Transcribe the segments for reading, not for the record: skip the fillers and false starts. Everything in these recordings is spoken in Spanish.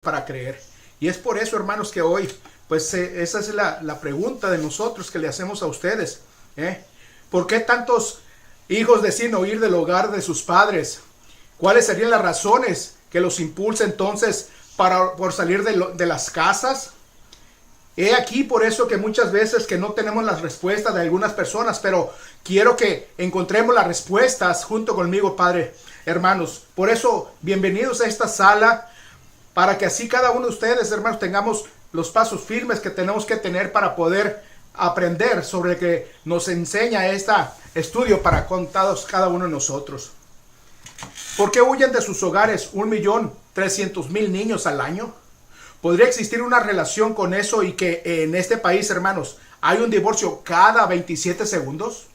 para creer. Y es por eso, hermanos, que hoy, pues esa es la pregunta de nosotros que le hacemos a ustedes. ¿Por qué tantos hijos deciden huir del hogar de sus padres? ¿Cuáles serían las razones que los impulsa entonces por salir de las casas? He aquí por eso que muchas veces que no tenemos las respuestas de algunas personas, pero quiero que encontremos las respuestas junto conmigo, Padre, hermanos. Por eso, bienvenidos a esta sala, para que así cada uno de ustedes, hermanos, tengamos los pasos firmes que tenemos que tener para poder aprender sobre lo que nos enseña este estudio para contados cada uno de nosotros. ¿Por qué huyen de sus hogares 1.300.000 niños al año? ¿Podría existir una relación con eso y que en este país, hermanos, hay un divorcio cada 27 segundos?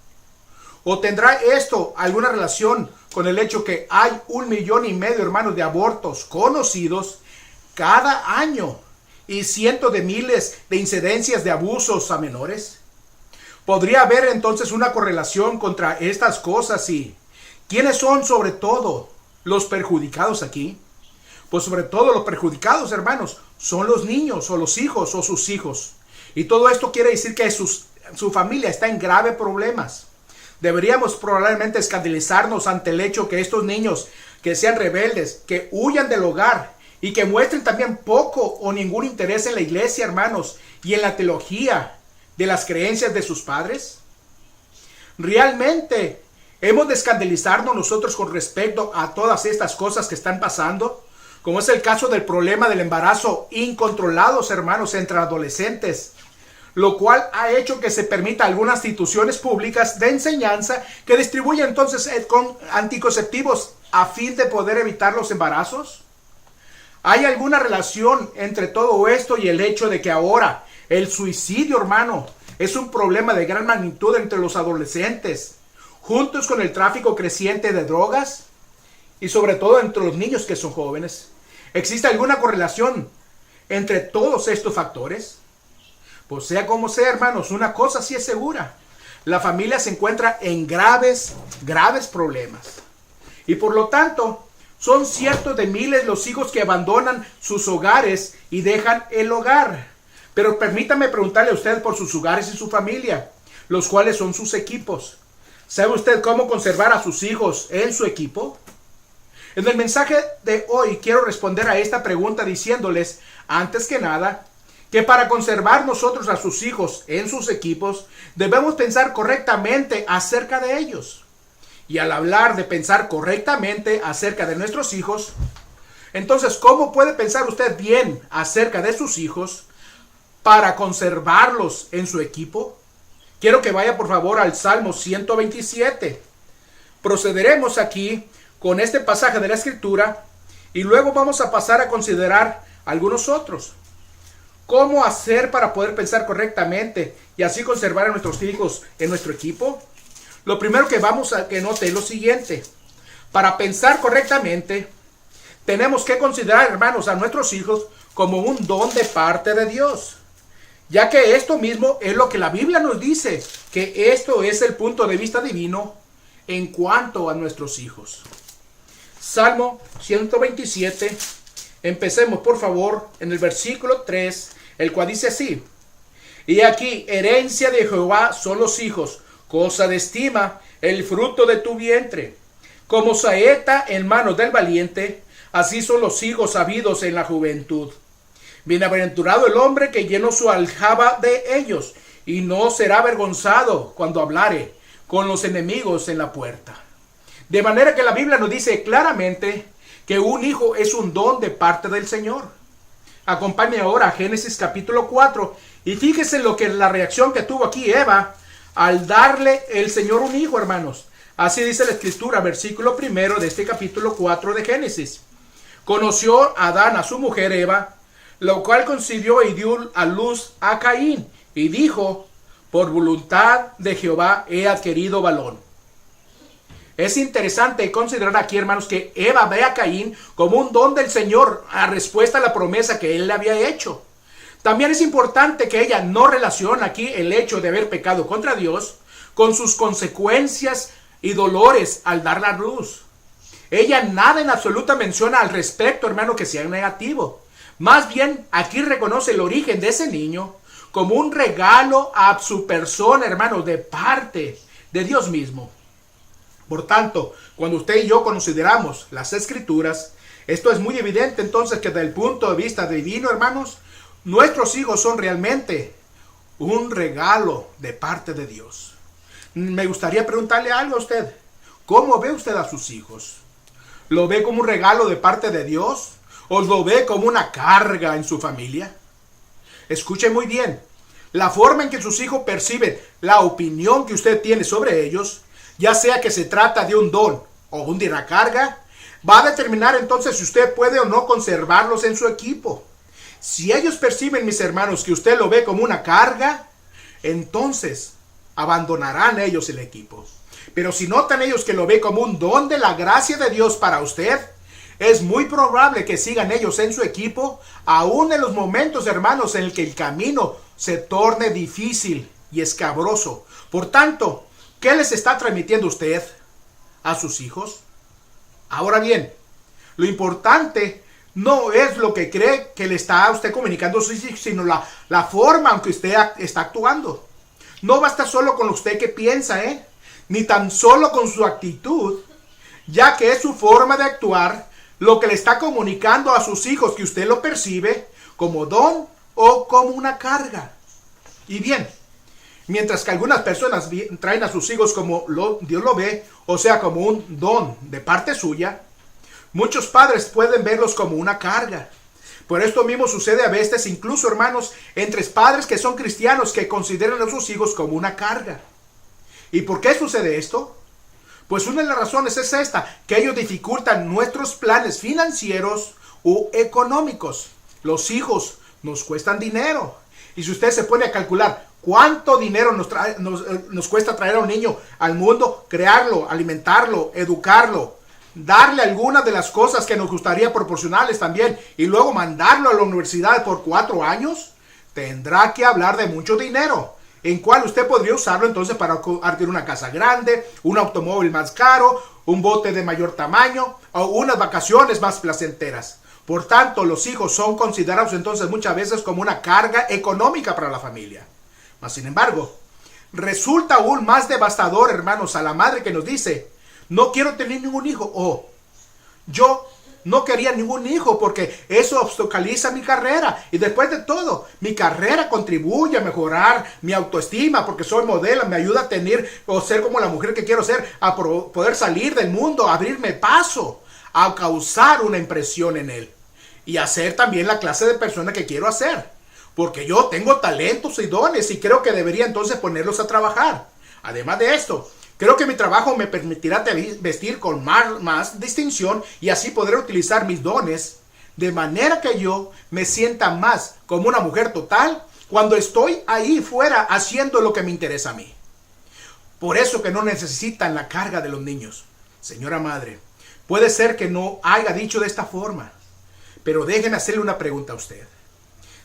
¿O tendrá esto alguna relación con el hecho que hay 1,5 millones, hermanos, de abortos conocidos cada año y cientos de miles de incidencias de abusos a menores? ¿Podría haber entonces una correlación contra estas cosas? ¿Y quiénes son sobre todo los perjudicados aquí? Pues sobre todo los perjudicados, hermanos, son los niños o los hijos o sus hijos. Y todo esto quiere decir que su familia está en graves problemas. Deberíamos probablemente escandalizarnos ante el hecho que estos niños que sean rebeldes, que huyan del hogar y que muestren también poco o ningún interés en la iglesia, hermanos, y en la teología de las creencias de sus padres. ¿Realmente hemos de escandalizarnos nosotros con respecto a todas estas cosas que están pasando? Como es el caso del problema del embarazo incontrolados, hermanos, entre adolescentes, lo cual ha hecho que se permita algunas instituciones públicas de enseñanza que distribuyen entonces con anticonceptivos a fin de poder evitar los embarazos. ¿Hay alguna relación entre todo esto y el hecho de que ahora el suicidio, hermano, es un problema de gran magnitud entre los adolescentes, juntos con el tráfico creciente de drogas y sobre todo entre los niños que son jóvenes? ¿Existe alguna correlación entre todos estos factores? Pues sea como sea, hermanos, una cosa sí es segura: la familia se encuentra en graves problemas. Y por lo tanto, son cientos de miles los hijos que abandonan sus hogares y dejan el hogar. Pero permítame preguntarle a usted por sus hogares y su familia, los cuales son sus equipos. ¿Sabe usted cómo conservar a sus hijos en su equipo? En el mensaje de hoy quiero responder a esta pregunta diciéndoles, antes que nada, que para conservar nosotros a sus hijos en sus equipos, debemos pensar correctamente acerca de ellos. Y al hablar de pensar correctamente acerca de nuestros hijos, entonces, ¿cómo puede pensar usted bien acerca de sus hijos para conservarlos en su equipo? Quiero que vaya por favor al Salmo 127. Procederemos aquí con este pasaje de la Escritura y luego vamos a pasar a considerar algunos otros. ¿Cómo hacer para poder pensar correctamente y así conservar a nuestros hijos en nuestro equipo? Lo primero que vamos a que note es lo siguiente: para pensar correctamente, tenemos que considerar, hermanos, a nuestros hijos como un don de parte de Dios, ya que esto mismo es lo que la Biblia nos dice, que esto es el punto de vista divino en cuanto a nuestros hijos. Salmo 127, empecemos por favor en el versículo 3, el cual dice así: y aquí, herencia de Jehová son los hijos, cosa de estima, el fruto de tu vientre. Como saeta en manos del valiente, así son los hijos habidos en la juventud. Bienaventurado el hombre que llenó su aljaba de ellos, y no será avergonzado cuando hablare con los enemigos en la puerta. De manera que la Biblia nos dice claramente que un hijo es un don de parte del Señor. Acompáñame ahora a Génesis capítulo 4 y fíjese lo que la reacción que tuvo aquí Eva al darle el Señor un hijo, hermanos. Así dice la Escritura, versículo 1 de este capítulo 4 de Génesis. Conoció Adán a su mujer Eva, lo cual concibió y dio a luz a Caín, y dijo: por voluntad de Jehová he adquirido varón. Es interesante considerar aquí, hermanos, que Eva ve a Caín como un don del Señor a respuesta a la promesa que él le había hecho. También es importante que ella no relaciona aquí el hecho de haber pecado contra Dios con sus consecuencias y dolores al dar la luz. Ella nada en absoluta menciona al respecto, hermano, que sea negativo. Más bien, aquí reconoce el origen de ese niño como un regalo a su persona, hermanos, de parte de Dios mismo. Por tanto, cuando usted y yo consideramos las Escrituras, esto es muy evidente entonces que desde el punto de vista divino, hermanos, nuestros hijos son realmente un regalo de parte de Dios. Me gustaría preguntarle algo a usted. ¿Cómo ve usted a sus hijos? ¿Lo ve como un regalo de parte de Dios? ¿O lo ve como una carga en su familia? Escuche muy bien. La forma en que sus hijos perciben la opinión que usted tiene sobre ellos, ya sea que se trata de un don o de una carga, va a determinar entonces si usted puede o no conservarlos en su equipo. Si ellos perciben, mis hermanos, que usted lo ve como una carga, entonces abandonarán ellos el equipo. Pero si notan ellos que lo ve como un don de la gracia de Dios para usted, es muy probable que sigan ellos en su equipo, aún en los momentos, hermanos, en el que el camino se torne difícil y escabroso. Por tanto, ¿qué les está transmitiendo usted a sus hijos? Ahora bien, lo importante no es lo que cree que le está a usted comunicando a sus hijos, sino la forma en que usted está actuando. No basta solo con usted que piensa, ni tan solo con su actitud, ya que es su forma de actuar lo que le está comunicando a sus hijos que usted lo percibe como don o como una carga. Y bien, mientras que algunas personas traen a sus hijos como Dios lo ve, o sea, como un don de parte suya, muchos padres pueden verlos como una carga. Por esto mismo sucede a veces, incluso, hermanos, entre padres que son cristianos que consideran a sus hijos como una carga. ¿Y por qué sucede esto? Pues una de las razones es esta, que ellos dificultan nuestros planes financieros o económicos. Los hijos nos cuestan dinero. Y si usted se pone a calcular cuánto dinero nos cuesta traer a un niño al mundo, crearlo, alimentarlo, educarlo, darle algunas de las cosas que nos gustaría proporcionarles también y luego mandarlo a la universidad por 4 años, tendrá que hablar de mucho dinero, en cual usted podría usarlo entonces para adquirir una casa grande, un automóvil más caro, un bote de mayor tamaño o unas vacaciones más placenteras. Por tanto, los hijos son considerados entonces muchas veces como una carga económica para la familia. Mas, sin embargo, resulta aún más devastador, hermanos, a la madre que nos dice: no quiero tener ningún hijo, o yo no quería ningún hijo porque eso obstaculiza mi carrera. Y después de todo, mi carrera contribuye a mejorar mi autoestima porque soy modelo, me ayuda a tener o ser como la mujer que quiero ser, a poder salir del mundo, a abrirme paso, a causar una impresión en él y a ser también la clase de persona que quiero hacer. Porque yo tengo talentos y dones y creo que debería entonces ponerlos a trabajar. Además de esto, creo que mi trabajo me permitirá vestir con más distinción y así poder utilizar mis dones de manera que yo me sienta más como una mujer total cuando estoy ahí fuera haciendo lo que me interesa a mí. Por eso que no necesitan la carga de los niños. Señora madre, puede ser que no haya dicho de esta forma, pero déjenme hacerle una pregunta a usted.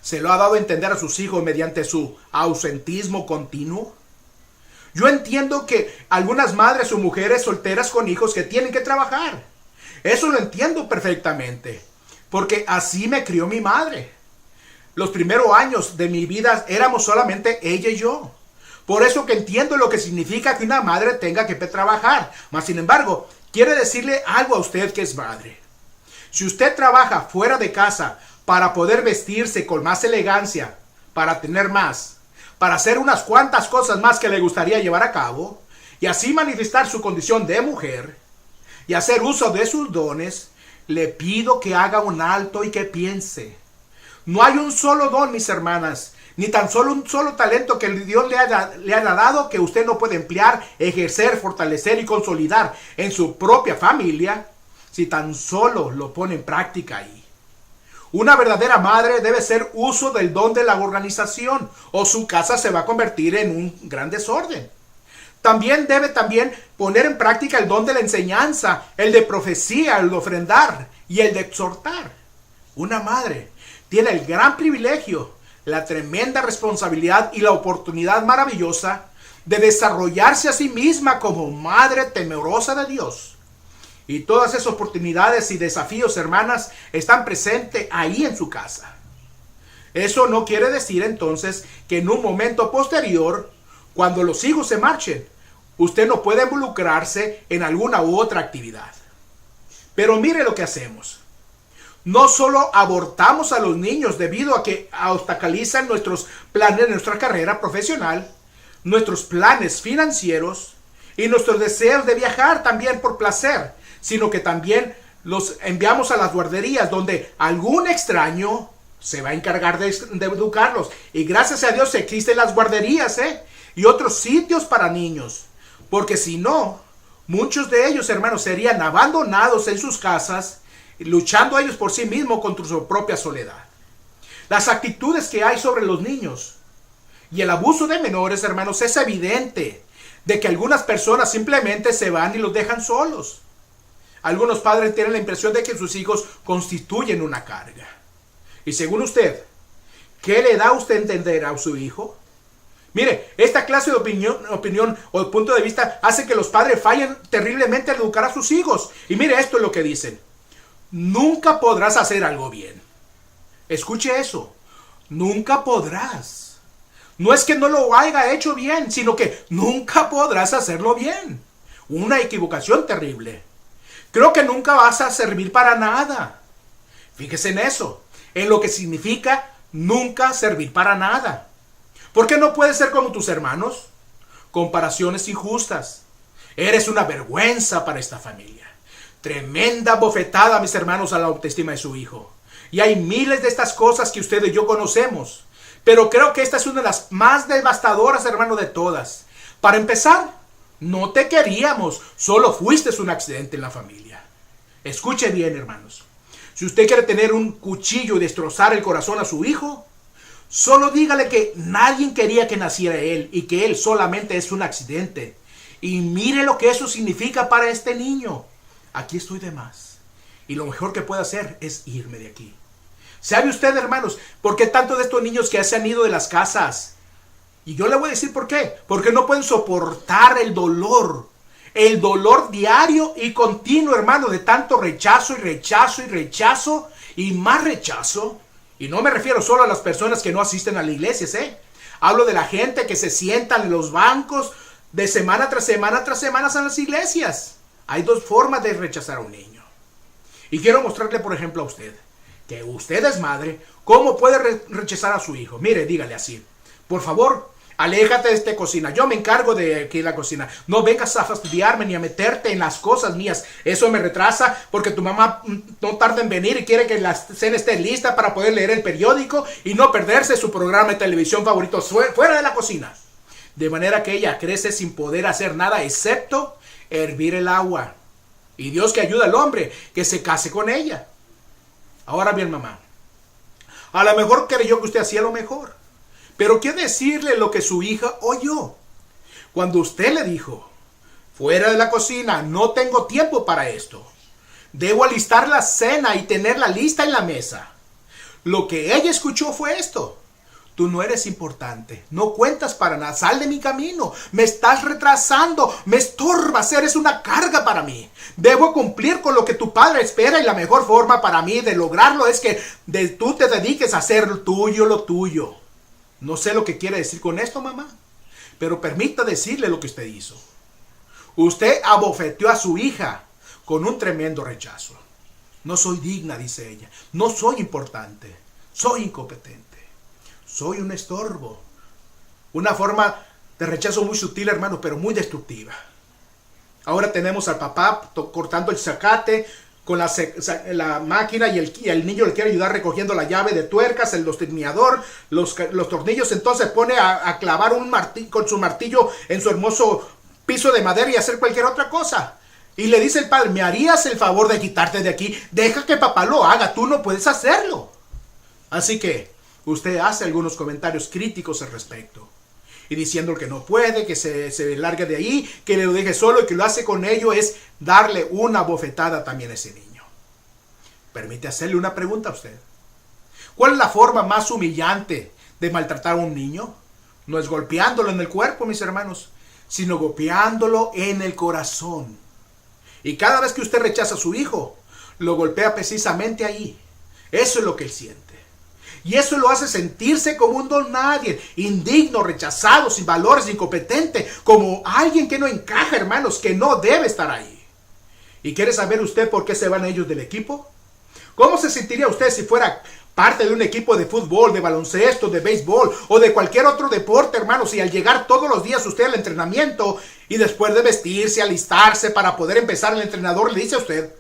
¿Se lo ha dado a entender a sus hijos mediante su ausentismo continuo? Yo entiendo que algunas madres o mujeres solteras con hijos que tienen que trabajar. Eso lo entiendo perfectamente, porque así me crió mi madre. Los primeros años de mi vida éramos solamente ella y yo. Por eso que entiendo lo que significa que una madre tenga que trabajar. Mas, sin embargo, quiero decirle algo a usted que es madre. Si usted trabaja fuera de casa para poder vestirse con más elegancia, para tener más, para hacer unas cuantas cosas más que le gustaría llevar a cabo, y así manifestar su condición de mujer, y hacer uso de sus dones, le pido que haga un alto y que piense. No hay un solo don, mis hermanas, ni tan solo un solo talento que Dios le haya dado que usted no puede emplear, ejercer, fortalecer y consolidar en su propia familia, si tan solo lo pone en práctica ahí. Una verdadera madre debe hacer uso del don de la organización o su casa se va a convertir en un gran desorden. También debe poner en práctica el don de la enseñanza, el de profecía, el de ofrendar y el de exhortar. Una madre tiene el gran privilegio, la tremenda responsabilidad y la oportunidad maravillosa de desarrollarse a sí misma como madre temerosa de Dios. Y todas esas oportunidades y desafíos, hermanas, están presentes ahí en su casa. Eso no quiere decir entonces que en un momento posterior, cuando los hijos se marchen, usted no puede involucrarse en alguna u otra actividad. Pero mire lo que hacemos. No solo abortamos a los niños debido a que obstaculizan nuestros planes, nuestra carrera profesional, nuestros planes financieros y nuestros deseos de viajar también por placer, sino que también los enviamos a las guarderías donde algún extraño se va a encargar de educarlos. Y gracias a Dios existen las guarderías, y otros sitios para niños. Porque si no, muchos de ellos, hermanos, serían abandonados en sus casas, luchando ellos por sí mismos contra su propia soledad. Las actitudes que hay sobre los niños y el abuso de menores, hermanos, es evidente de que algunas personas simplemente se van y los dejan solos. Algunos padres tienen la impresión de que sus hijos constituyen una carga. Y según usted, ¿qué le da usted a entender a su hijo? Mire, esta clase de opinión o punto de vista hace que los padres fallen terriblemente al educar a sus hijos. Y mire, esto es lo que dicen. Nunca podrás hacer algo bien. Escuche eso. Nunca podrás. No es que no lo haya hecho bien, sino que nunca podrás hacerlo bien. Una equivocación terrible. Creo que nunca vas a servir para nada. Fíjese en eso. En lo que significa nunca servir para nada. ¿Por qué no puedes ser como tus hermanos? Comparaciones injustas. Eres una vergüenza para esta familia. Tremenda bofetada, mis hermanos, a la autoestima de su hijo. Y hay miles de estas cosas que usted y yo conocemos. Pero creo que esta es una de las más devastadoras, hermano, de todas. Para empezar, no te queríamos. Solo fuiste un accidente en la familia. Escuche bien, hermanos. Si usted quiere tener un cuchillo y destrozar el corazón a su hijo, solo dígale que nadie quería que naciera él y que él solamente es un accidente. Y mire lo que eso significa para este niño. Aquí estoy de más. Y lo mejor que puedo hacer es irme de aquí. ¿Sabe usted, hermanos, por qué tanto de estos niños que se han ido de las casas? Y yo le voy a decir por qué. Porque no pueden soportar el dolor. El dolor diario y continuo, hermano, de tanto rechazo y rechazo y rechazo y más rechazo. Y no me refiero solo a las personas que no asisten a las iglesias, Hablo de la gente que se sientan en los bancos de semana tras semana tras semana en las iglesias. Hay dos formas de rechazar a un niño. Y quiero mostrarle, por ejemplo, a usted, que usted es madre, ¿cómo puede rechazar a su hijo? Mire, dígale así. Por favor, aléjate de esta cocina. Yo me encargo de aquí la cocina. No vengas a fastidiarme ni a meterte en las cosas mías. Eso me retrasa porque tu mamá no tarda en venir y quiere que la cena esté lista para poder leer el periódico y no perderse su programa de televisión favorito fuera de la cocina. De manera que ella crece sin poder hacer nada excepto hervir el agua. Y Dios que ayuda al hombre que se case con ella. Ahora bien, mamá, a lo mejor creyó que usted hacía lo mejor. Pero ¿qué decirle lo que su hija oyó? Cuando usted le dijo, fuera de la cocina, no tengo tiempo para esto. Debo alistar la cena y tenerla lista en la mesa. Lo que ella escuchó fue esto. Tú no eres importante, no cuentas para nada, sal de mi camino, me estás retrasando, me estorbas, eres una carga para mí. Debo cumplir con lo que tu padre espera y la mejor forma para mí de lograrlo es que tú te dediques a hacer lo tuyo. No sé lo que quiere decir con esto, mamá, pero permita decirle lo que usted hizo. Usted abofeteó a su hija con un tremendo rechazo. No soy digna, dice ella, no soy importante, soy incompetente. Soy un estorbo. Una forma de rechazo muy sutil, hermano, pero muy destructiva. Ahora tenemos al papá cortando el zacate con la máquina y el niño le quiere ayudar recogiendo la llave de tuercas, el destornillador, los tornillos. Entonces pone a clavar con su martillo en su hermoso piso de madera y hacer cualquier otra cosa. Y le dice el padre, ¿me harías el favor de quitarte de aquí? Deja que papá lo haga, tú no puedes hacerlo. Así que usted hace algunos comentarios críticos al respecto. Y diciendo que no puede, que se largue de ahí, que le lo deje solo y que lo hace con ello es darle una bofetada también a ese niño. Permite hacerle una pregunta a usted. ¿Cuál es la forma más humillante de maltratar a un niño? No es golpeándolo en el cuerpo, mis hermanos, sino golpeándolo en el corazón. Y cada vez que usted rechaza a su hijo, lo golpea precisamente ahí. Eso es lo que él siente. Y eso lo hace sentirse como un don nadie, indigno, rechazado, sin valores, incompetente, como alguien que no encaja, hermanos, que no debe estar ahí. ¿Y quiere saber usted por qué se van ellos del equipo? ¿Cómo se sentiría usted si fuera parte de un equipo de fútbol, de baloncesto, de béisbol o de cualquier otro deporte, hermanos, y al llegar todos los días usted al entrenamiento y después de vestirse, alistarse para poder empezar, el entrenador le dice a usted: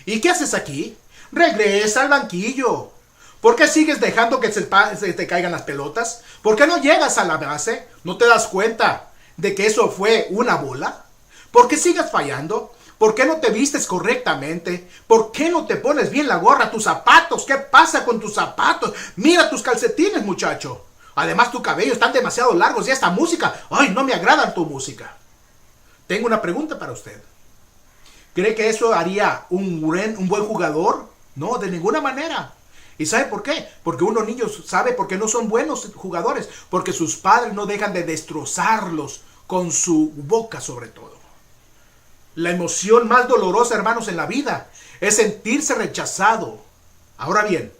¿y qué haces aquí? Regresa al banquillo. ¿Por qué sigues dejando que se te caigan las pelotas? ¿Por qué no llegas a la base? ¿No te das cuenta de que eso fue una bola? ¿Por qué sigues fallando? ¿Por qué no te vistes correctamente? ¿Por qué no te pones bien la gorra, tus zapatos? ¿Qué pasa con tus zapatos? Mira tus calcetines, muchacho. Además, tu cabello están demasiado largos y esta música, ay, no me agrada tu música. Tengo una pregunta para usted. ¿Cree que eso haría un buen jugador? No, de ninguna manera. ¿Y sabe por qué? Porque unos niños sabe por qué no son buenos jugadores. Porque sus padres no dejan de destrozarlos con su boca sobre todo. La emoción más dolorosa, hermanos, en la vida es sentirse rechazado. Ahora bien,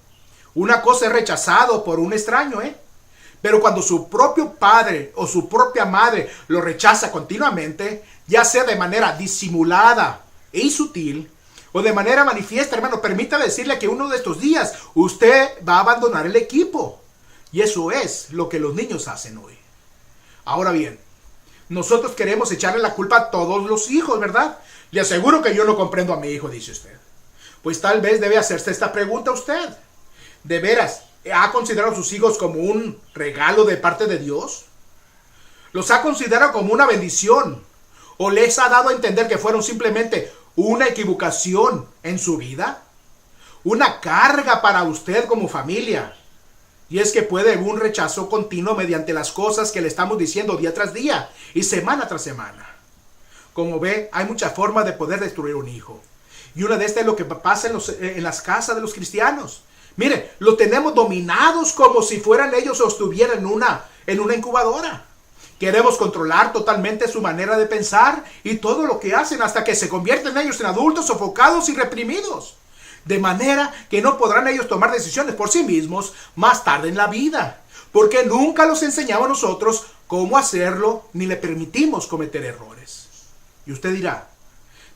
una cosa es rechazado por un extraño, pero cuando su propio padre o su propia madre lo rechaza continuamente, ya sea de manera disimulada y sutil, o de manera manifiesta, hermano, permítame decirle que uno de estos días usted va a abandonar el equipo. Y eso es lo que los niños hacen hoy. Ahora bien, nosotros queremos echarle la culpa a todos los hijos, ¿verdad? Le aseguro que yo no comprendo a mi hijo, dice usted. Pues tal vez debe hacerse esta pregunta usted. ¿De veras ha considerado a sus hijos como un regalo de parte de Dios? ¿Los ha considerado como una bendición? ¿O les ha dado a entender que fueron simplemente una equivocación en su vida? ¿Una carga para usted como familia? Y es que puede haber un rechazo continuo mediante las cosas que le estamos diciendo día tras día y semana tras semana. Como ve, hay muchas formas de poder destruir un hijo. Y una de estas es lo que pasa en las casas de los cristianos. Mire, lo tenemos dominados como si fueran ellos o estuvieran en una incubadora. Queremos controlar totalmente su manera de pensar y todo lo que hacen hasta que se convierten ellos en adultos sofocados y reprimidos. De manera que no podrán ellos tomar decisiones por sí mismos más tarde en la vida. Porque nunca los enseñamos a nosotros cómo hacerlo ni le permitimos cometer errores. Y usted dirá,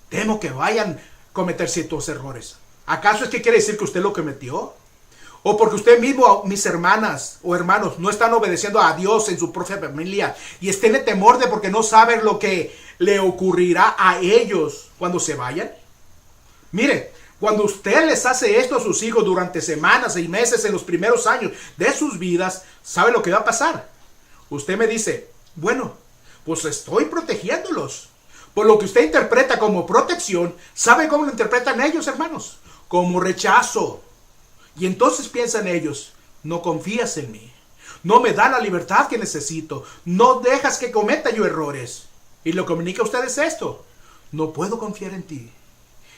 temo que vayan a cometer ciertos errores. ¿Acaso es que quiere decir que usted lo cometió? ¿O porque usted mismo, mis hermanas o hermanos, no están obedeciendo a Dios en su propia familia y estén en temor de porque no saben lo que le ocurrirá a ellos cuando se vayan? Mire, cuando usted les hace esto a sus hijos durante semanas y meses en los primeros años de sus vidas, ¿sabe lo que va a pasar? Usted me dice, bueno, pues estoy protegiéndolos. Por lo que usted interpreta como protección, ¿sabe cómo lo interpretan ellos, hermanos? Como rechazo. Y entonces piensan ellos, no confías en mí, no me da la libertad que necesito, no dejas que cometa yo errores. Y lo comunica a ustedes esto, no puedo confiar en ti.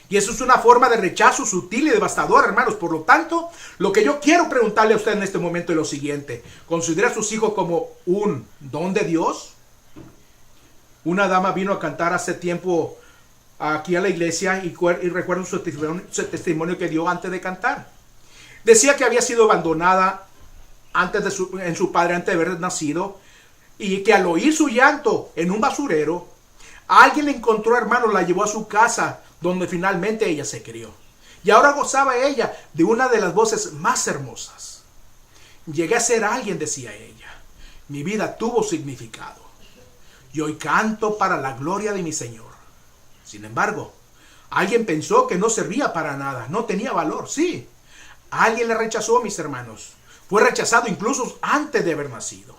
Y eso es una forma de rechazo sutil y devastador, hermanos. Por lo tanto, lo que yo quiero preguntarle a usted en este momento es lo siguiente. ¿Considera a sus hijos como un don de Dios? Una dama vino a cantar hace tiempo aquí a la iglesia y recuerdo su testimonio que dio antes de cantar. Decía que había sido abandonada en su padre antes de haber nacido y que al oír su llanto en un basurero, alguien la encontró, hermano, la llevó a su casa donde finalmente ella se crió. Y ahora gozaba ella de una de las voces más hermosas. Llegué a ser alguien, decía ella. Mi vida tuvo significado. Y hoy canto para la gloria de mi Señor. Sin embargo, alguien pensó que no servía para nada, no tenía valor, sí. Alguien le rechazó, mis hermanos. Fue rechazado incluso antes de haber nacido.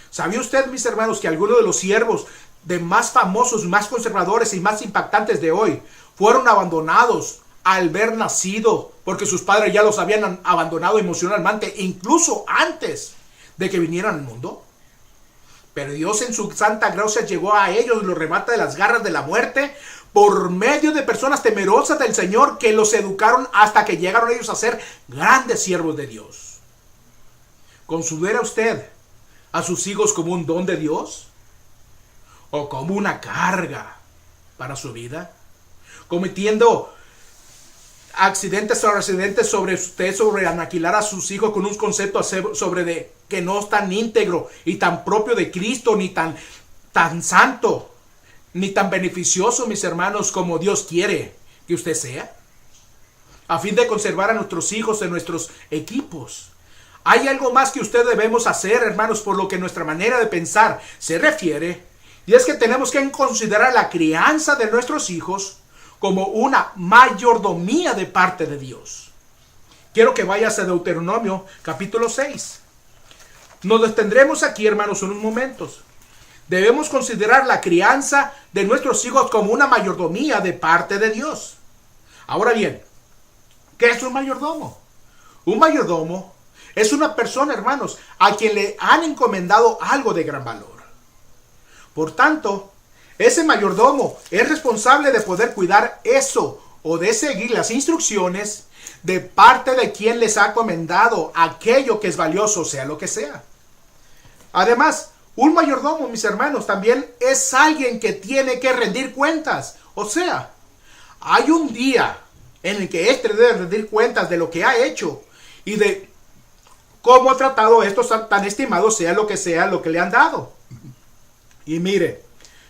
¿Sabía usted, mis hermanos, que algunos de los siervos de más famosos, más conservadores y más impactantes de hoy fueron abandonados al ver nacido porque sus padres ya los habían abandonado emocionalmente, incluso antes de que vinieran al mundo? Pero Dios en su santa gracia llegó a ellos y los remata de las garras de la muerte por medio de personas temerosas del Señor que los educaron hasta que llegaron ellos a ser grandes siervos de Dios. ¿Considera usted a sus hijos como un don de Dios o como una carga para su vida? cometiendo accidentes o accidentes sobre usted, sobre aniquilar a sus hijos con un concepto sobre de que no es tan íntegro y tan propio de Cristo, ni tan santo, ni tan beneficioso, mis hermanos, como Dios quiere que usted sea, a fin de conservar a nuestros hijos en nuestros equipos. Hay algo más que usted debemos hacer, hermanos, por lo que nuestra manera de pensar se refiere, y es que tenemos que considerar la crianza de nuestros hijos como una mayordomía de parte de Dios. Quiero que vayas a Deuteronomio capítulo 6. Nos detendremos aquí, hermanos, unos momentos. Debemos considerar la crianza de nuestros hijos como una mayordomía de parte de Dios. Ahora bien, ¿qué es un mayordomo? Un mayordomo es una persona, hermanos, a quien le han encomendado algo de gran valor. Por tanto, ese mayordomo es responsable de poder cuidar eso o de seguir las instrucciones de parte de quien les ha encomendado aquello que es valioso, sea lo que sea. Además, un mayordomo, mis hermanos, también es alguien que tiene que rendir cuentas. O sea, hay un día en el que éste debe rendir cuentas de lo que ha hecho y de cómo ha tratado a estos tan estimados, sea lo que le han dado. Y mire,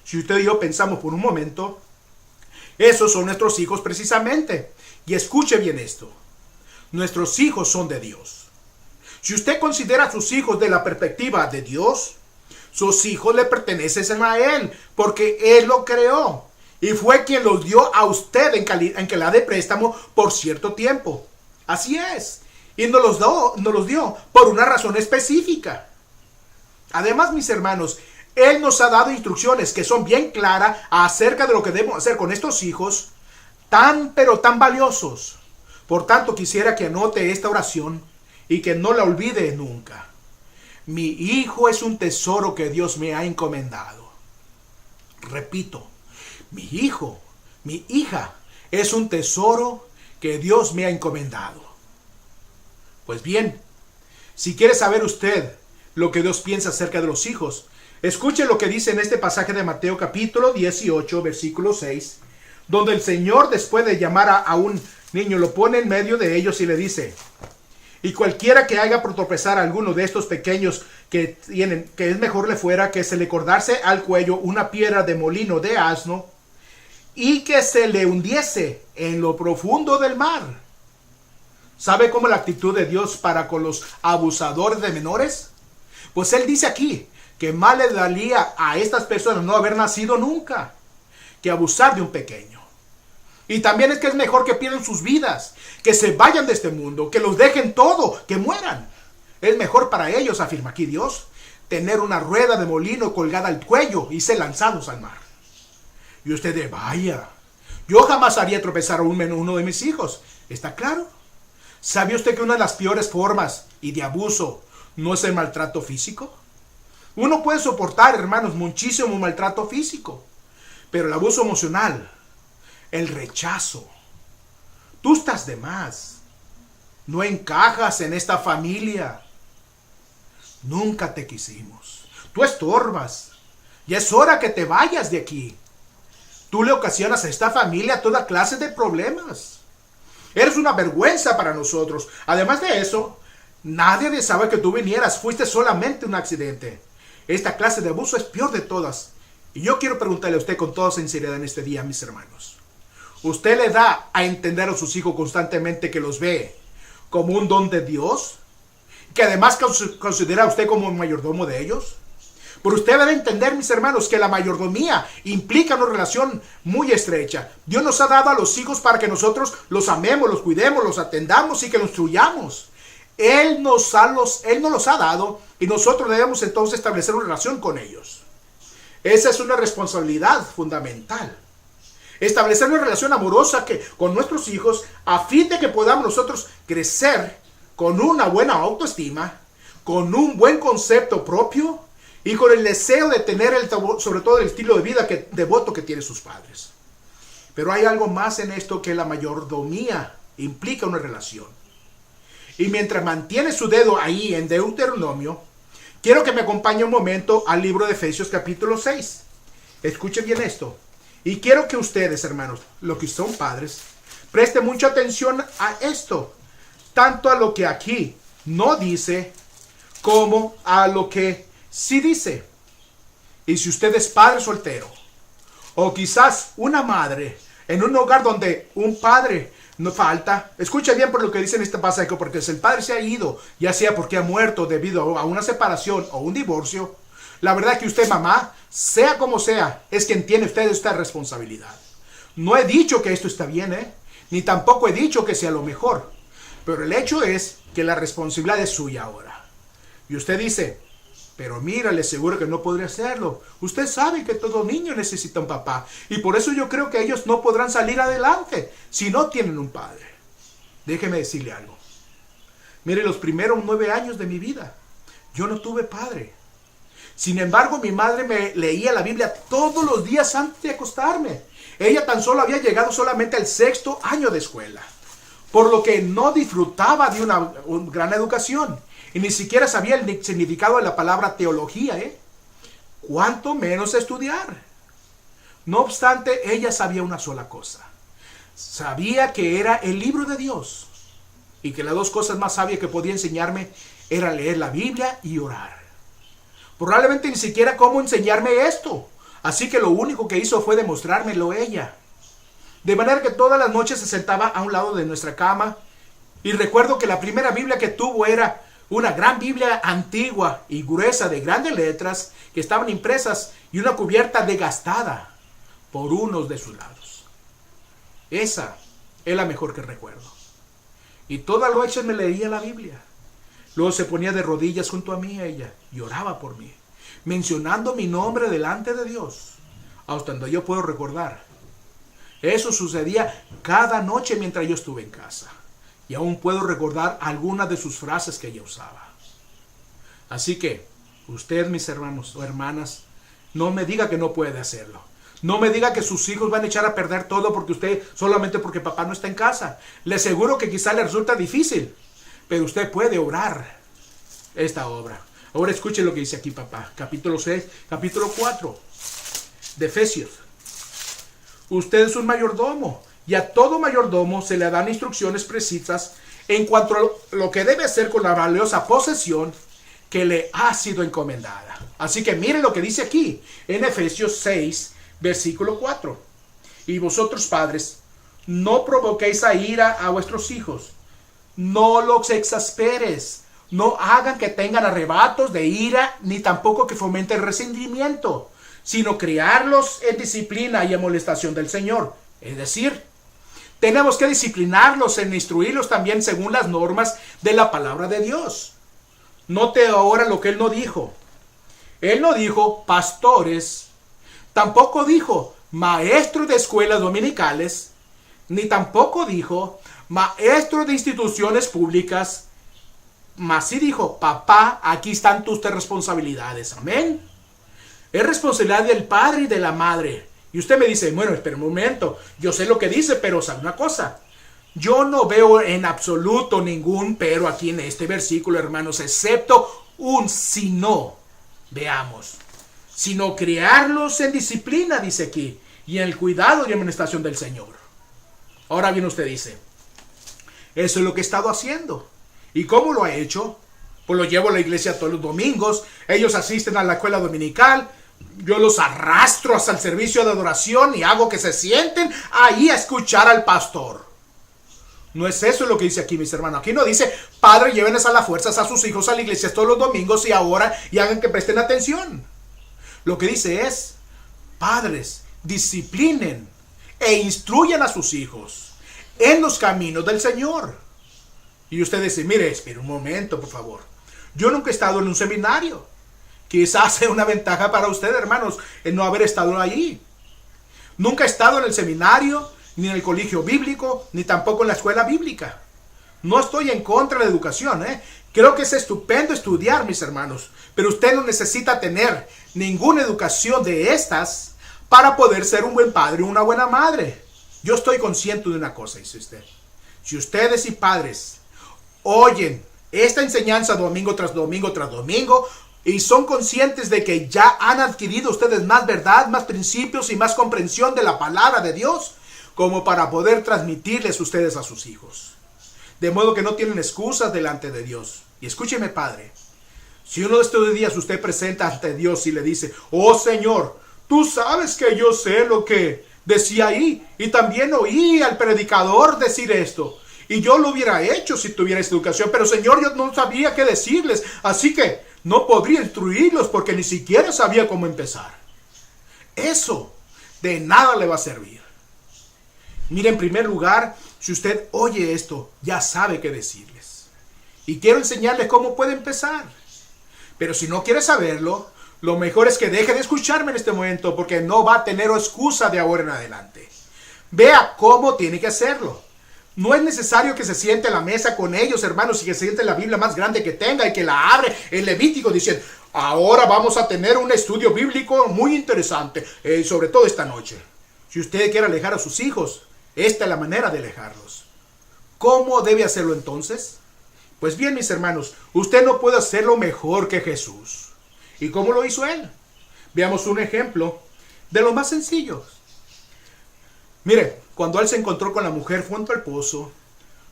si usted y yo pensamos por un momento, esos son nuestros hijos precisamente. Y escuche bien esto. Nuestros hijos son de Dios. Si usted considera a sus hijos de la perspectiva de Dios, sus hijos le pertenecen a Él, porque Él lo creó. Y fue quien los dio a usted en calidad de préstamo por cierto tiempo. Así es. Y nos los dio por una razón específica. Además, mis hermanos, Él nos ha dado instrucciones que son bien claras acerca de lo que debemos hacer con estos hijos, pero tan valiosos. Por tanto, quisiera que anote esta oración y que no la olvide nunca. Mi hijo es un tesoro que Dios me ha encomendado. Repito, mi hijo, mi hija es un tesoro que Dios me ha encomendado. Pues bien, si quiere saber usted lo que Dios piensa acerca de los hijos, escuche lo que dice en este pasaje de Mateo capítulo 18, versículo 6, donde el Señor, después de llamar a un niño, lo pone en medio de ellos y le dice: y cualquiera que haga por tropezar a alguno de estos pequeños que es mejor le fuera que se le cordase al cuello una piedra de molino de asno y que se le hundiese en lo profundo del mar. ¿Sabe cómo la actitud de Dios para con los abusadores de menores? Pues Él dice aquí que mal le daría a estas personas no haber nacido nunca que abusar de un pequeño. Y también es que es mejor que pierdan sus vidas, que se vayan de este mundo, que los dejen todo, que mueran. Es mejor para ellos, afirma aquí Dios, tener una rueda de molino colgada al cuello y ser lanzados al mar. Y usted dice: vaya, yo jamás haría tropezar a uno de mis hijos. ¿Está claro? ¿Sabe usted que una de las peores formas y de abuso no es el maltrato físico? Uno puede soportar, hermanos, muchísimo maltrato físico, pero el abuso emocional, el rechazo, tú estás de más, no encajas en esta familia, nunca te quisimos, tú estorbas, ya es hora que te vayas de aquí, tú le ocasionas a esta familia toda clase de problemas, eres una vergüenza para nosotros. Además de eso, nadie deseaba que tú vinieras, fuiste solamente un accidente. Esta clase de abuso es peor de todas. Y yo quiero preguntarle a usted con toda sinceridad en este día, mis hermanos, ¿usted le da a entender a sus hijos constantemente que los ve como un don de Dios? ¿Que además considera a usted como un mayordomo de ellos? Pero usted debe entender, mis hermanos, que la mayordomía implica una relación muy estrecha. Dios nos ha dado a los hijos para que nosotros los amemos, los cuidemos, los atendamos y que los instruyamos. Él nos los ha dado y nosotros debemos entonces establecer una relación con ellos. Esa es una responsabilidad fundamental. Establecer una relación amorosa con nuestros hijos a fin de que podamos nosotros crecer con una buena autoestima, con un buen concepto propio y con el deseo de tener sobre todo el estilo de vida devoto que tienen sus padres. Pero hay algo más en esto que la mayordomía implica una relación. Y mientras mantiene su dedo ahí en Deuteronomio, quiero que me acompañe un momento al libro de Efesios capítulo 6. Escuche bien esto. Y quiero que ustedes, hermanos, los que son padres, presten mucha atención a esto, tanto a lo que aquí no dice, como a lo que sí dice. Y si usted es padre soltero, o quizás una madre, en un hogar donde un padre no falta, escuche bien por lo que dice en este pasaje, porque si el padre se ha ido, ya sea porque ha muerto debido a una separación o un divorcio, la verdad que usted, mamá, sea como sea, es quien tiene usted esta responsabilidad. No he dicho que esto está bien, ni tampoco he dicho que sea lo mejor, pero el hecho es que la responsabilidad es suya ahora. Y usted dice, pero mira, le aseguro que no podría hacerlo. Usted sabe que todo niño necesita un papá, y por eso yo creo que ellos no podrán salir adelante si no tienen un padre. Déjeme decirle algo. Mire, los primeros 9 años de mi vida, yo no tuve padre. Sin embargo, mi madre me leía la Biblia todos los días antes de acostarme. Ella tan solo había llegado solamente al 6º año de escuela, por lo que no disfrutaba de una gran educación. Y ni siquiera sabía el significado de la palabra teología, cuánto menos estudiar. No obstante, ella sabía una sola cosa. Sabía que era el libro de Dios. Y que las 2 cosas más sabias que podía enseñarme era leer la Biblia y orar. Probablemente ni siquiera cómo enseñarme esto. Así que lo único que hizo fue demostrármelo ella. De manera que todas las noches se sentaba a un lado de nuestra cama. Y recuerdo que la primera Biblia que tuvo era una gran Biblia antigua y gruesa de grandes letras que estaban impresas y una cubierta desgastada por unos de sus lados. Esa es la mejor que recuerdo. Y todas las noches me leía la Biblia. Luego se ponía de rodillas junto a mí ella y oraba por mí, mencionando mi nombre delante de Dios, hasta donde yo puedo recordar. Eso sucedía cada noche mientras yo estuve en casa. Y aún puedo recordar algunas de sus frases que ella usaba. Así que, usted, mis hermanos o hermanas, no me diga que no puede hacerlo. No me diga que sus hijos van a echar a perder todo porque usted, solamente porque papá no está en casa. Le aseguro que quizá le resulta difícil, pero usted puede orar esta obra. Ahora escuche lo que dice aquí papá. Capítulo 6, capítulo 4 de Efesios. Usted es un mayordomo, y a todo mayordomo se le dan instrucciones precisas en cuanto a lo que debe hacer con la valiosa posesión que le ha sido encomendada. Así que mire lo que dice aquí en Efesios 6, versículo 4. Y vosotros, padres, no provoquéis a ira a vuestros hijos, no los exasperes, no hagan que tengan arrebatos de ira, ni tampoco que fomenten resentimiento, sino criarlos en disciplina y amonestación del Señor. Es decir, tenemos que disciplinarlos, en instruirlos también según las normas de la palabra de Dios. Note ahora lo que él no dijo. Él no dijo pastores, tampoco dijo maestros de escuelas dominicales, ni tampoco dijo maestros de instituciones públicas, mas sí dijo, papá, aquí están tus responsabilidades. Amén. Es responsabilidad del padre y de la madre. Y usted me dice, bueno, espera un momento, yo sé lo que dice, pero sabe una cosa. Yo no veo en absoluto ningún pero aquí en este versículo, hermanos, excepto un sino. Veamos. Sino criarlos en disciplina, dice aquí, y en el cuidado y administración del Señor. Ahora bien, usted dice, eso es lo que he estado haciendo. ¿Y cómo lo ha hecho? Pues lo llevo a la iglesia todos los domingos, ellos asisten a la escuela dominical, yo los arrastro hasta el servicio de adoración y hago que se sienten ahí a escuchar al pastor. No es eso lo que dice aquí, mis hermanos. Aquí no dice, padre, llévenles a las fuerzas a sus hijos a la iglesia todos los domingos y ahora y hagan que presten atención. Lo que dice es, padres, disciplinen e instruyan a sus hijos en los caminos del Señor. Y usted dice, mire, espere un momento, por favor. Yo nunca he estado en un seminario. Quizás sea una ventaja para usted, hermanos, el no haber estado allí. Nunca he estado en el seminario, ni en el colegio bíblico, ni tampoco en la escuela bíblica. No estoy en contra de la educación, Creo que es estupendo estudiar, mis hermanos, pero usted no necesita tener ninguna educación de estas para poder ser un buen padre o una buena madre. Yo estoy consciente de una cosa, dice usted. Si ustedes y padres oyen esta enseñanza domingo tras domingo tras domingo, y son conscientes de que ya han adquirido ustedes más verdad, más principios y más comprensión de la palabra de Dios, como para poder transmitirles ustedes a sus hijos. De modo que no tienen excusas delante de Dios. Y escúcheme, Padre, si uno de estos días usted presenta ante Dios y le dice: oh Señor, tú sabes que yo sé lo que decía ahí, y también oí al predicador decir esto, y yo lo hubiera hecho si tuviera esta educación, pero Señor, yo no sabía qué decirles, así que no podría instruirlos porque ni siquiera sabía cómo empezar. Eso de nada le va a servir. Mire, en primer lugar, si usted oye esto, ya sabe qué decirles. Y quiero enseñarles cómo puede empezar. Pero si no quiere saberlo, lo mejor es que deje de escucharme en este momento, porque no va a tener excusa de ahora en adelante. Vea cómo tiene que hacerlo. No es necesario que se siente a la mesa con ellos, hermanos, y que se siente la Biblia más grande que tenga y que la abre en Levítico diciendo: ahora vamos a tener un estudio bíblico muy interesante, sobre todo esta noche. Si usted quiere alejar a sus hijos, esta es la manera de alejarlos. ¿Cómo debe hacerlo entonces? Pues bien, mis hermanos, usted no puede hacerlo mejor que Jesús. ¿Y cómo lo hizo Él? Veamos un ejemplo de los más sencillos. Mire, cuando Él se encontró con la mujer junto al pozo,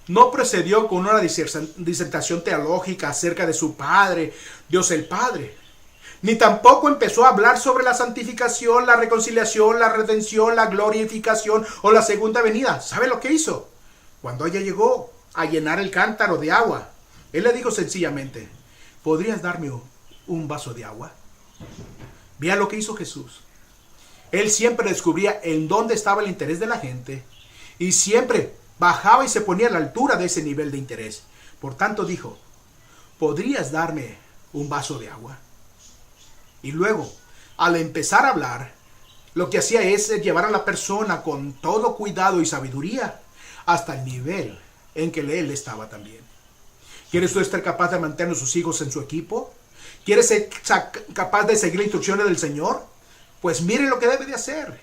no procedió con una disertación teológica acerca de su Padre, Dios el Padre. Ni tampoco empezó a hablar sobre la santificación, la reconciliación, la redención, la glorificación o la segunda venida. ¿Sabe lo que hizo? Cuando ella llegó a llenar el cántaro de agua, Él le dijo sencillamente: ¿podrías darme un vaso de agua? Vea lo que hizo Jesús. Él siempre descubría en dónde estaba el interés de la gente y siempre bajaba y se ponía a la altura de ese nivel de interés. Por tanto dijo: ¿podrías darme un vaso de agua? Y luego, al empezar a hablar, lo que hacía es llevar a la persona con todo cuidado y sabiduría hasta el nivel en que él estaba también. ¿Quiere usted estar capaz de mantener a sus hijos en su equipo? ¿Quiere ser capaz de seguir las instrucciones del Señor? Pues mire lo que debe de hacer.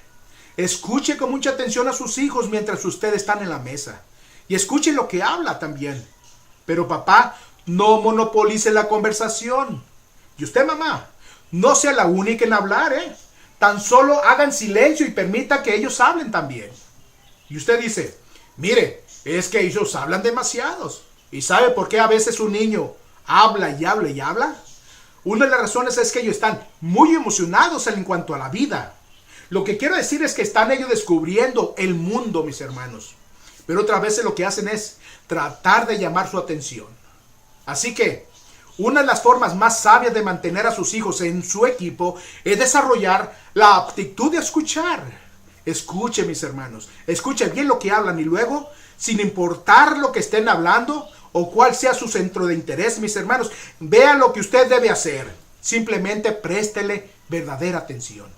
Escuche con mucha atención a sus hijos mientras ustedes están en la mesa. Y escuche lo que habla también. Pero papá, no monopolice la conversación. Y usted, mamá, no sea la única en hablar, Tan solo hagan silencio y permita que ellos hablen también. Y usted dice: mire, es que ellos hablan demasiados. ¿Y sabe por qué a veces un niño habla y habla y habla? Una de las razones es que ellos están muy emocionados en cuanto a la vida. Lo que quiero decir es que están ellos descubriendo el mundo, mis hermanos. Pero otras veces lo que hacen es tratar de llamar su atención. Así que una de las formas más sabias de mantener a sus hijos en su equipo es desarrollar la aptitud de escuchar. Escuche, mis hermanos, escuche bien lo que hablan y luego, sin importar lo que estén hablando o cuál sea su centro de interés, mis hermanos, vea lo que usted debe hacer. Simplemente préstele verdadera atención.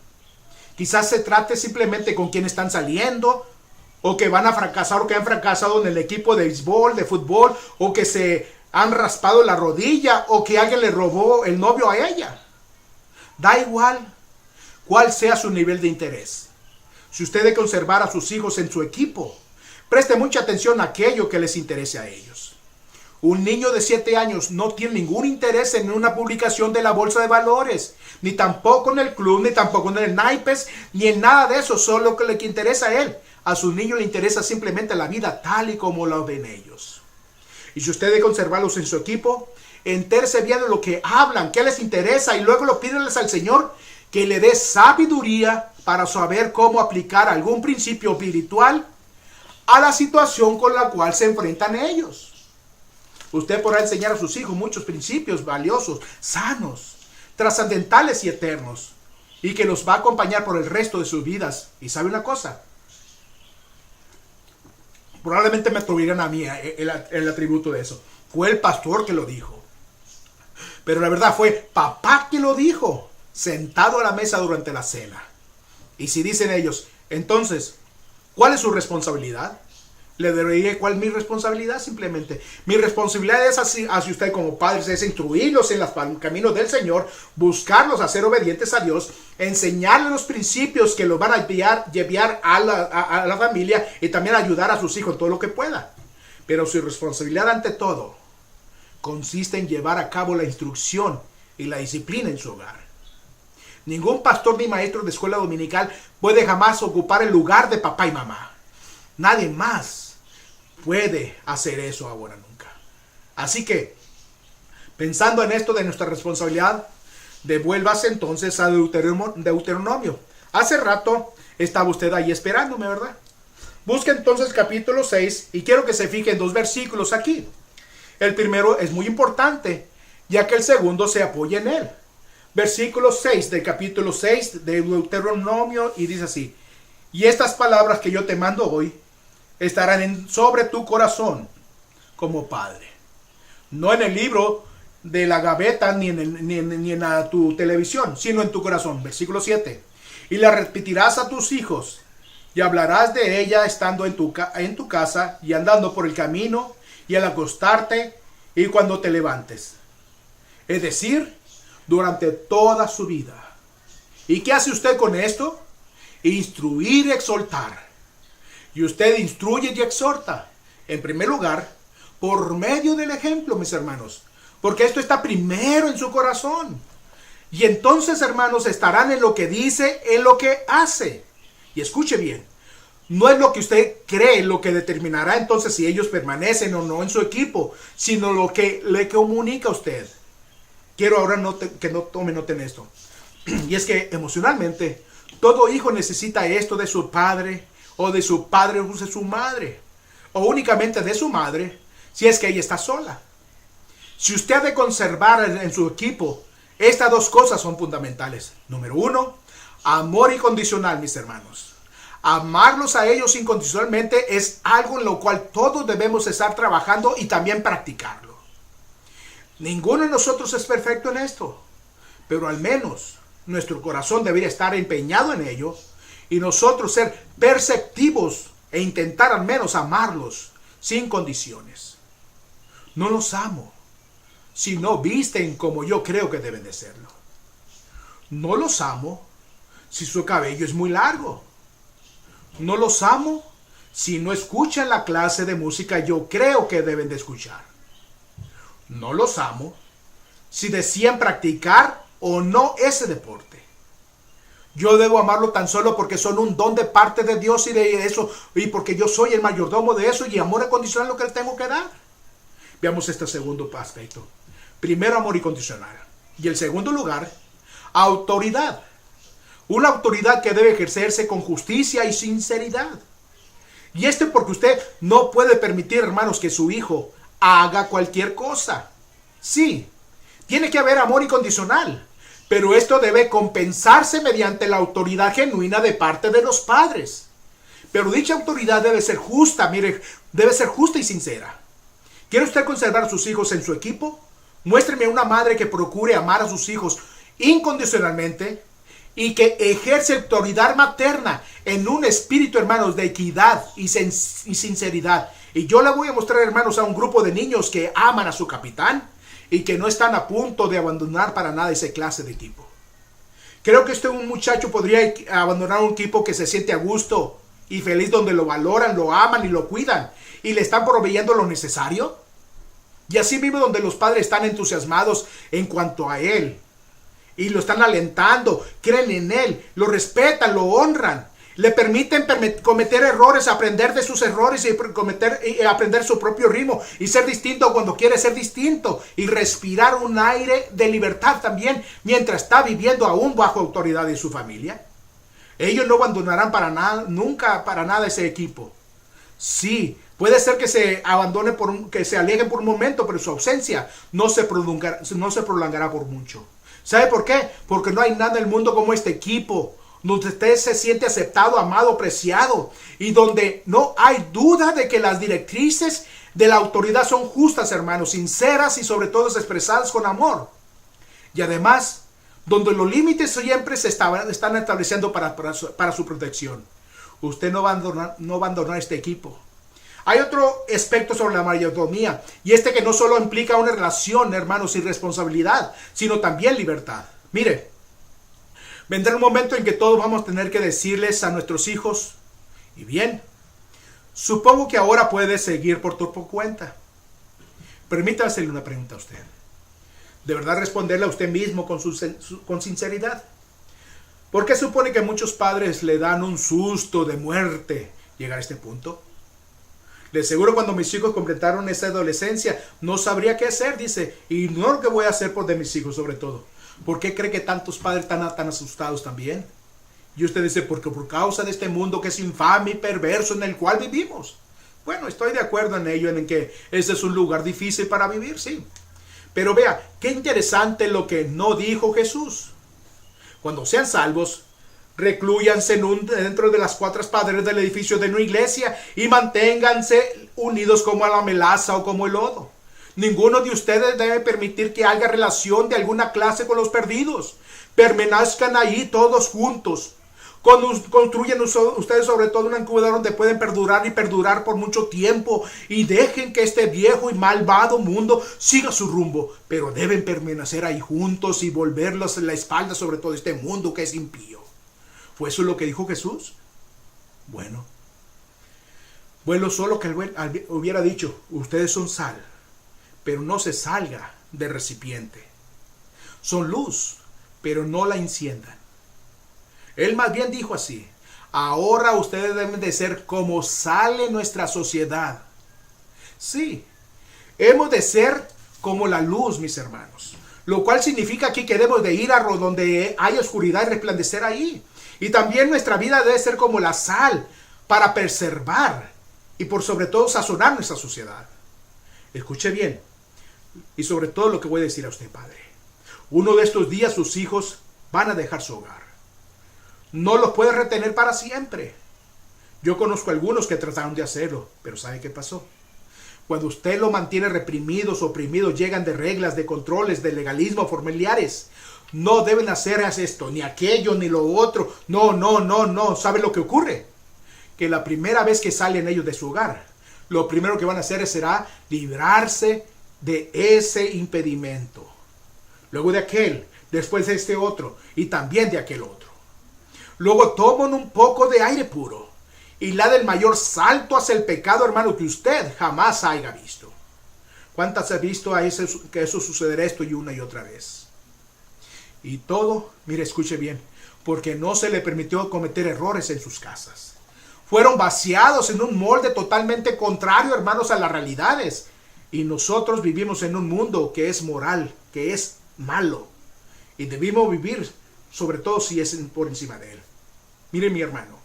Quizás se trate simplemente con quien están saliendo, o que van a fracasar o que han fracasado en el equipo de béisbol, de fútbol, o que se han raspado la rodilla, o que alguien le robó el novio a ella. Da igual cuál sea su nivel de interés. Si usted debe conservar a sus hijos en su equipo, preste mucha atención a aquello que les interese a ellos. Un niño de 7 años no tiene ningún interés en una publicación de la bolsa de valores, ni tampoco en el club, ni tampoco en el naipes, ni en nada de eso, solo lo que le interesa a él. A su niño le interesa simplemente la vida tal y como la ven ellos. Y si usted debe conservarlos en su equipo, entérese bien de lo que hablan, qué les interesa, y luego lo pídenles al Señor que le dé sabiduría para saber cómo aplicar algún principio espiritual a la situación con la cual se enfrentan ellos. Usted podrá enseñar a sus hijos muchos principios valiosos, sanos, trascendentales y eternos, y que los va a acompañar por el resto de sus vidas. Y sabe una cosa, probablemente me atribuirán a mí el atributo de eso. Fue el pastor que lo dijo, pero la verdad fue papá que lo dijo, sentado a la mesa durante la cena. Y si dicen ellos, entonces, ¿cuál es su responsabilidad? Le diré cuál es mi responsabilidad. Simplemente mi responsabilidad es hacia usted como padres, es instruirlos en los caminos del Señor, buscarlos a ser obedientes a Dios, enseñarles los principios que los van a llevar a la familia, y también ayudar a sus hijos en todo lo que pueda. Pero su responsabilidad ante todo consiste en llevar a cabo la instrucción y la disciplina en su hogar. Ningún pastor ni maestro de escuela dominical puede jamás ocupar el lugar de papá y mamá. Nadie más puede hacer eso ahora nunca. Así que, pensando en esto de nuestra responsabilidad, devuélvase entonces a Deuteronomio. Hace rato estaba usted ahí esperándome, ¿verdad? Busque entonces capítulo 6 y quiero que se fije en 2 versículos aquí. El primero es muy importante, ya que el segundo se apoya en él. Versículo 6 del capítulo 6 de Deuteronomio y dice así: y estas palabras que yo te mando hoy estarán sobre tu corazón como padre. No en el libro de la gaveta ni en tu televisión, sino en tu corazón. Versículo 7. Y la repetirás a tus hijos y hablarás de ella estando en tu casa y andando por el camino y al acostarte y cuando te levantes. Es decir, durante toda su vida. ¿Y qué hace usted con esto? Instruir y exhortar. Y usted instruye y exhorta, en primer lugar, por medio del ejemplo, mis hermanos. Porque esto está primero en su corazón. Y entonces, hermanos, estarán en lo que dice, en lo que hace. Y escuche bien, no es lo que usted cree lo que determinará entonces si ellos permanecen o no en su equipo, sino lo que le comunica a usted. Quiero ahora que no tome nota en esto. Y es que emocionalmente, todo hijo necesita esto de su padre, o de su padre o de su madre, o únicamente de su madre, si es que ella está sola. Si usted ha de conservar en su equipo, estas 2 cosas son fundamentales. Número 1, amor incondicional, mis hermanos. Amarlos a ellos incondicionalmente es algo en lo cual todos debemos estar trabajando y también practicarlo. Ninguno de nosotros es perfecto en esto, pero al menos nuestro corazón debería estar empeñado en ello y nosotros ser perceptivos e intentar al menos amarlos sin condiciones. No los amo si no visten como yo creo que deben de serlo. No los amo si su cabello es muy largo. No los amo si no escuchan la clase de música yo creo que deben de escuchar. No los amo si decían practicar o no ese deporte. Yo debo amarlo tan solo porque son un don de parte de Dios y de eso, y porque yo soy el mayordomo de eso y amor incondicional lo que le tengo que dar. Veamos este segundo aspecto. Primero, amor incondicional. Y el segundo lugar, autoridad. Una autoridad que debe ejercerse con justicia y sinceridad. Y porque usted no puede permitir, hermanos, que su hijo haga cualquier cosa. Sí, tiene que haber amor incondicional, pero esto debe compensarse mediante la autoridad genuina de parte de los padres. Pero dicha autoridad debe ser justa, mire, debe ser justa y sincera. ¿Quiere usted conservar a sus hijos en su equipo? Muéstreme una madre que procure amar a sus hijos incondicionalmente y que ejerce autoridad materna en un espíritu, hermanos, de equidad y sinceridad. Y yo le voy a mostrar, hermanos, a un grupo de niños que aman a su capitán y que no están a punto de abandonar para nada esa clase de equipo. Creo que un muchacho podría abandonar un equipo que se siente a gusto y feliz, donde lo valoran, lo aman y lo cuidan y le están proveyendo lo necesario. Y así mismo donde los padres están entusiasmados en cuanto a él y lo están alentando, creen en él, lo respetan, lo honran, le permiten cometer errores, aprender de sus errores y aprender su propio ritmo y ser distinto cuando quiere ser distinto y respirar un aire de libertad también mientras está viviendo aún bajo autoridad de su familia. Ellos no abandonarán para nada, nunca para nada ese equipo. Sí, puede ser que se abandone, que se alejen por un momento, pero su ausencia no se prolongará por mucho. ¿Sabe por qué? Porque no hay nada en el mundo como este equipo, donde usted se siente aceptado, amado, apreciado, y donde no hay duda de que las directrices de la autoridad son justas, hermanos, sinceras y sobre todo expresadas con amor. Y además, donde los límites siempre se están estableciendo para su protección. Usted no va a abandonar este equipo. Hay otro aspecto sobre la mayordomía, y que no solo implica una relación, hermanos, y responsabilidad, sino también libertad. Mire, vendrá un momento en que todos vamos a tener que decirles a nuestros hijos, y bien, supongo que ahora puedes seguir por tu cuenta. Permítame hacerle una pregunta a usted. De verdad responderle a usted mismo con sinceridad. ¿Por qué supone que muchos padres le dan un susto de muerte llegar a este punto? De seguro cuando mis hijos completaron esa adolescencia no sabría qué hacer, dice, y no lo que voy a hacer por de mis hijos sobre todo. ¿Por qué cree que tantos padres están tan asustados también? Y usted dice, porque por causa de este mundo que es infame y perverso en el cual vivimos. Bueno, estoy de acuerdo en ello, en que ese es un lugar difícil para vivir, sí. Pero vea, qué interesante lo que no dijo Jesús. Cuando sean salvos, reclúyanse dentro de las cuatro paredes del edificio de una iglesia y manténganse unidos como a la melaza o como el lodo. Ninguno de ustedes debe permitir que haya relación de alguna clase con los perdidos. Permanezcan ahí todos juntos. Construyen ustedes sobre todo una incubadora donde pueden perdurar y perdurar por mucho tiempo, y dejen que este viejo y malvado mundo siga su rumbo, pero deben permanecer ahí juntos y volverlos la espalda sobre todo este mundo que es impío. ¿Fue eso lo que dijo Jesús? Bueno, solo que él hubiera dicho, ustedes son sal, pero no se salga del recipiente. Son luz, pero no la enciendan. Él más bien dijo así, ahora ustedes deben de ser como sal en nuestra sociedad. Sí, hemos de ser como la luz, mis hermanos. Lo cual significa aquí que debemos de ir a donde hay oscuridad y resplandecer ahí. Y también nuestra vida debe ser como la sal para preservar y por sobre todo sazonar nuestra sociedad. Escuche bien, y sobre todo lo que voy a decir a usted, padre. Uno de estos días sus hijos van a dejar su hogar. No los puede retener para siempre. Yo conozco algunos que trataron de hacerlo, pero ¿sabe qué pasó? Cuando usted lo mantiene reprimidos, oprimidos, llegan de reglas, de controles, de legalismo, familiares. No deben hacer esto, ni aquello, ni lo otro. No. ¿Sabe lo que ocurre? Que la primera vez que salen ellos de su hogar, lo primero que van a hacer será librarse de ese impedimento. Luego de aquel, después de este otro, y también de aquel otro. Luego toman un poco de aire puro y la del mayor salto hacia el pecado, hermano, que usted jamás haya visto. ¿Cuántas ha visto que eso sucederá esto y una y otra vez? Y todo, mire, escuche bien, porque no se le permitió cometer errores en sus casas. Fueron vaciados en un molde totalmente contrario, hermanos, a las realidades. Y nosotros vivimos en un mundo que es moral, que es malo. Y debimos vivir, sobre todo si es por encima de él. Mire, mi hermano,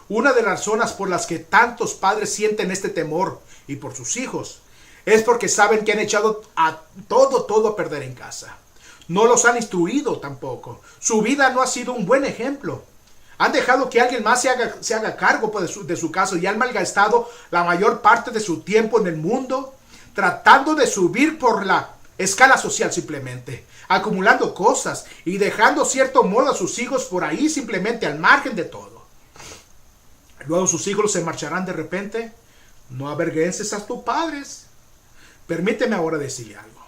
una de las razones por las que tantos padres sienten este temor, y por sus hijos, es porque saben que han echado a todo a perder en casa. No los han instruido tampoco. Su vida no ha sido un buen ejemplo. Han dejado que alguien más se haga cargo de su caso y han malgastado la mayor parte de su tiempo en el mundo tratando de subir por la escala social simplemente, acumulando cosas y dejando cierto modo a sus hijos por ahí simplemente al margen de todo. Luego sus hijos se marcharán de repente. No avergüences a tus padres. Permíteme ahora decirle algo.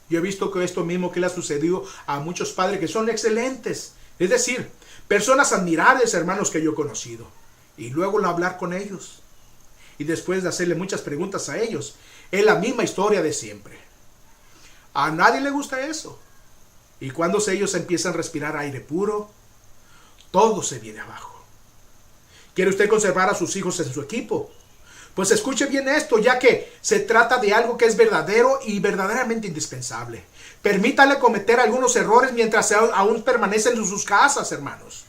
Yo he visto que esto mismo que le ha sucedido a muchos padres que son excelentes, es decir, personas admirables, hermanos, que yo he conocido, y luego hablar con ellos y después de hacerle muchas preguntas a ellos, es la misma historia de siempre. A nadie le gusta eso. Y cuando ellos empiezan a respirar aire puro, todo se viene abajo. ¿Quiere usted conservar a sus hijos en su equipo? Pues escuche bien esto, ya que se trata de algo que es verdadero y verdaderamente indispensable. Permítale cometer algunos errores mientras aún permanecen en sus casas, hermanos.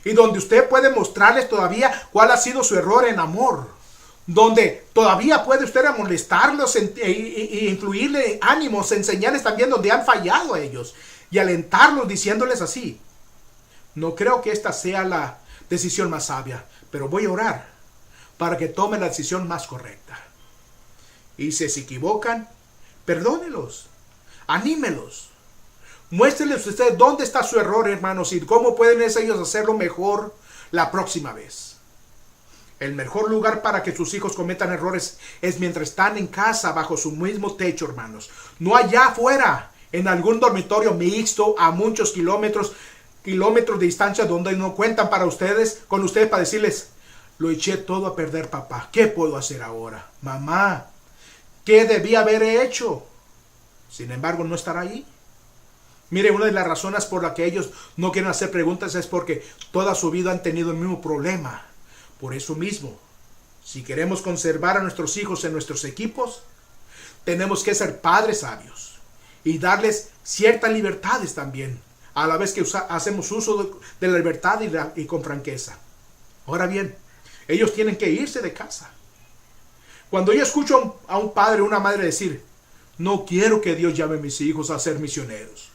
Y donde usted puede mostrarles todavía cuál ha sido su error en amor. Donde todavía puede usted amonestarlos e influirle ánimos, enseñarles también donde han fallado a ellos. Y alentarlos diciéndoles así. No creo que esta sea la decisión más sabia, pero voy a orar para que tomen la decisión más correcta. Y si se equivocan, perdónelos, anímelos. Muéstrenles a ustedes dónde está su error, hermanos, y cómo pueden ellos hacerlo mejor la próxima vez. El mejor lugar para que sus hijos cometan errores es mientras están en casa, bajo su mismo techo, hermanos. No allá afuera, en algún dormitorio mixto, a muchos kilómetros de distancia, donde no cuentan con ustedes para decirles: lo eché todo a perder, papá. ¿Qué puedo hacer ahora? Mamá, ¿qué debí haber hecho? Sin embargo, no estará ahí. Mire, una de las razones por las que ellos no quieren hacer preguntas es porque toda su vida han tenido el mismo problema. Por eso mismo, si queremos conservar a nuestros hijos en nuestros equipos, tenemos que ser padres sabios y darles ciertas libertades también, a la vez que hacemos uso de la libertad y con franqueza. Ahora bien, ellos tienen que irse de casa. Cuando yo escucho a un padre o una madre decir, no quiero que Dios llame a mis hijos a ser misioneros,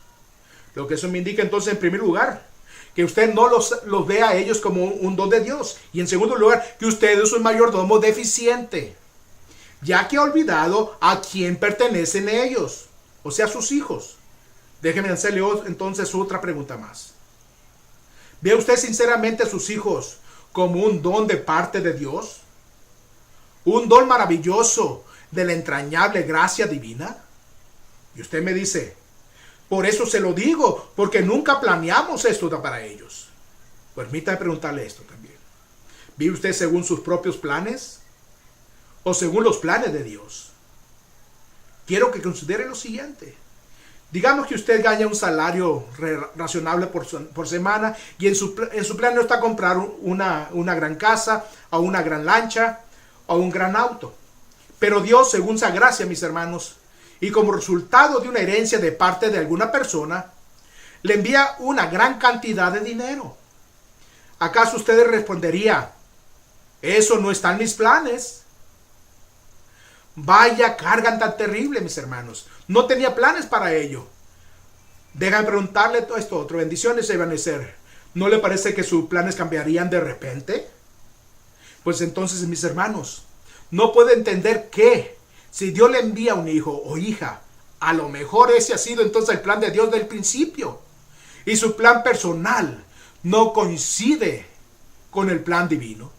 lo que eso me indica entonces, en primer lugar, que usted no los vea a ellos como un don de Dios. Y en segundo lugar, que usted es un mayordomo deficiente, ya que ha olvidado a quién pertenecen ellos, o sea, sus hijos. Déjeme hacerle entonces otra pregunta más. ¿Ve usted sinceramente a sus hijos como un don de parte de Dios? ¿Un don maravilloso de la entrañable gracia divina? Y usted me dice, por eso se lo digo, porque nunca planeamos esto para ellos. Permítame preguntarle esto también. ¿Vive usted según sus propios planes o según los planes de Dios? Quiero que considere lo siguiente. Digamos que usted gana un salario razonable por semana y en su plan no está comprar una gran casa o una gran lancha o un gran auto. Pero Dios, según su gracia, mis hermanos, y como resultado de una herencia de parte de alguna persona, le envía una gran cantidad de dinero. ¿Acaso usted respondería, eso no está en mis planes? Vaya carga tan terrible, mis hermanos. No tenía planes para ello. Déjame preguntarle todo esto otro. Bendiciones, Ebenezer. ¿No le parece que sus planes cambiarían de repente? Pues entonces, mis hermanos, no puede entender que si Dios le envía un hijo o hija, a lo mejor ese ha sido entonces el plan de Dios del principio. Y su plan personal no coincide con el plan divino.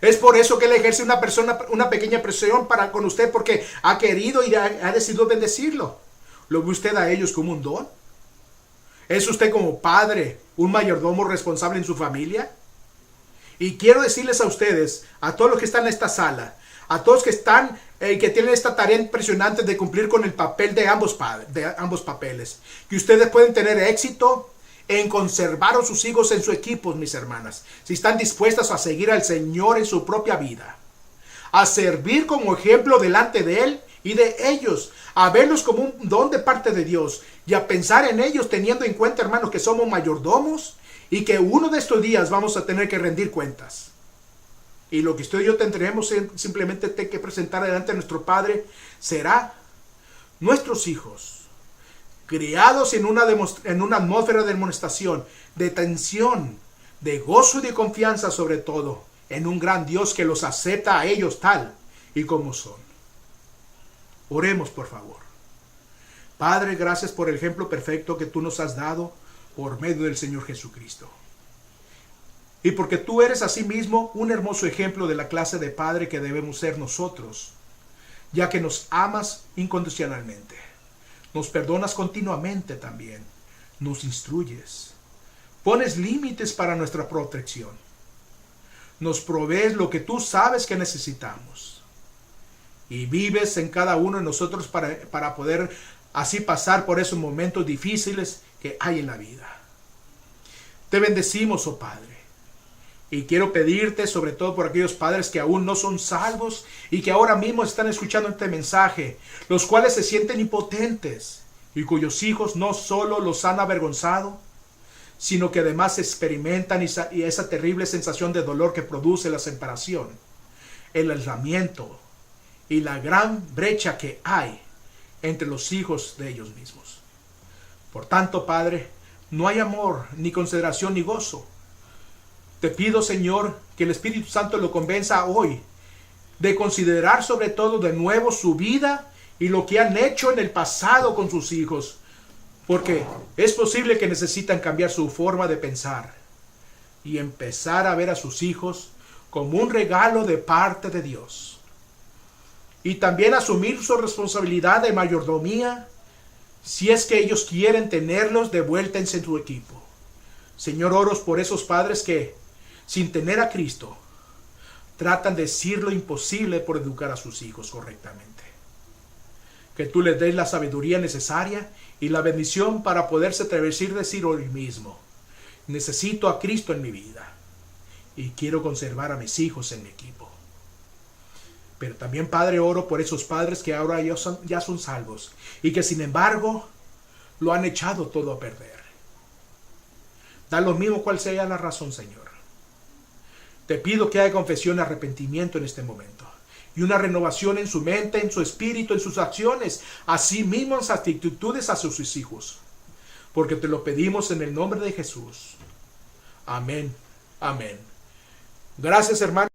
Es por eso que Él ejerce una pequeña presión con usted, porque ha querido y ha decidido bendecirlo. ¿Lo ve usted a ellos como un don? ¿Es usted como padre un mayordomo responsable en su familia? Y quiero decirles a ustedes, a todos los que están en esta sala, a todos que tienen esta tarea impresionante de cumplir con el papel de ambos papeles, que ustedes pueden tener éxito en conservar a sus hijos en su equipo, mis hermanas, si están dispuestas a seguir al Señor en su propia vida, a servir como ejemplo delante de Él y de ellos, a verlos como un don de parte de Dios y a pensar en ellos teniendo en cuenta, hermanos, que somos mayordomos y que uno de estos días vamos a tener que rendir cuentas. Y lo que usted y yo tendremos simplemente que presentar delante de nuestro Padre será nuestros hijos, criados en una atmósfera de amonestación, de tensión, de gozo y de confianza, sobre todo en un gran Dios que los acepta a ellos tal y como son. Oremos, por favor. Padre, gracias por el ejemplo perfecto que tú nos has dado por medio del Señor Jesucristo. Y porque tú eres asimismo un hermoso ejemplo de la clase de padre que debemos ser nosotros, ya que nos amas incondicionalmente, nos perdonas continuamente también, nos instruyes, pones límites para nuestra protección, nos provees lo que tú sabes que necesitamos y vives en cada uno de nosotros para poder así pasar por esos momentos difíciles que hay en la vida. Te bendecimos, oh Padre. Y quiero pedirte sobre todo por aquellos padres que aún no son salvos y que ahora mismo están escuchando este mensaje, los cuales se sienten impotentes y cuyos hijos no solo los han avergonzado, sino que además experimentan y esa terrible sensación de dolor que produce la separación, el aislamiento y la gran brecha que hay entre los hijos de ellos mismos. Por tanto, Padre, no hay amor, ni consideración, ni gozo. Te pido, Señor, que el Espíritu Santo lo convenza hoy de considerar sobre todo de nuevo su vida y lo que han hecho en el pasado con sus hijos, porque es posible que necesitan cambiar su forma de pensar y empezar a ver a sus hijos como un regalo de parte de Dios. Y también asumir su responsabilidad de mayordomía si es que ellos quieren tenerlos de vuelta en su equipo. Señor, oro por esos padres que, sin tener a Cristo, tratan de decir lo imposible por educar a sus hijos correctamente. que tú les des la sabiduría necesaria y la bendición para poderse decir hoy mismo: necesito a Cristo en mi vida y quiero conservar a mis hijos en mi equipo. Pero también, Padre, oro por esos padres que ahora ya son salvos y que sin embargo lo han echado todo a perder. Da lo mismo cual sea la razón, Señor. Te pido que haya confesión y arrepentimiento en este momento, y una renovación en su mente, en su espíritu, en sus acciones, así mismo en sus actitudes hacia sus hijos. Porque te lo pedimos en el nombre de Jesús. Amén. Amén. Gracias, hermano.